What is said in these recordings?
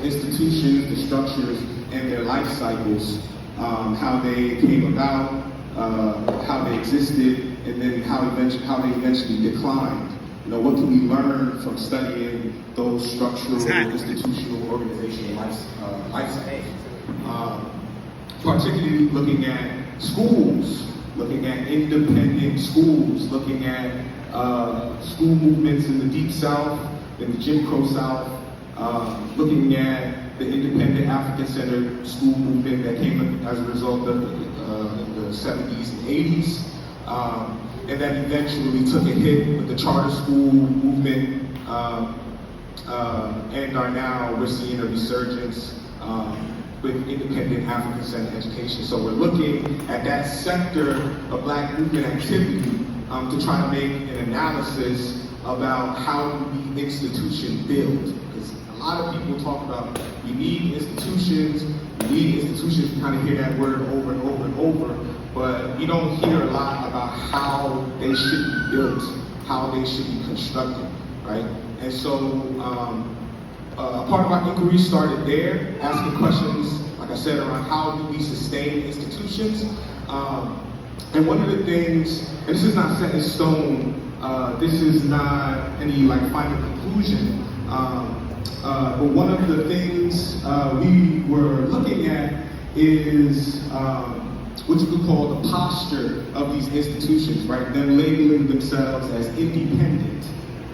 institutions, the structures, and their life cycles, how they came about, how they existed, and then how they eventually declined. You know, what can we learn from studying those structural, institutional, organizational life cycles? Particularly looking at schools, looking at independent schools, looking at school movements in the Deep South, in the Jim Crow South, looking at the independent African-centered school movement that came as a result of the 70s and 80s, and that eventually took a hit with the charter school movement, and we're seeing a resurgence with independent African-centered education. So we're looking at that sector of Black movement activity to try to make an analysis about how do we institution build. Because a lot of people talk about we need institutions, you kind of hear that word over and over and over, but you don't hear a lot about how they should be built, how they should be constructed, right? And so part of our inquiry started there, asking questions, like I said, around how do we sustain institutions. And one of the things, and this is not set in stone, this is not any final conclusion, but one of the things we were looking at is what you could call the posture of these institutions, right? Them labeling themselves as independent,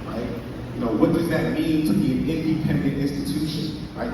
right? You know, what does that mean to be an independent institution, right?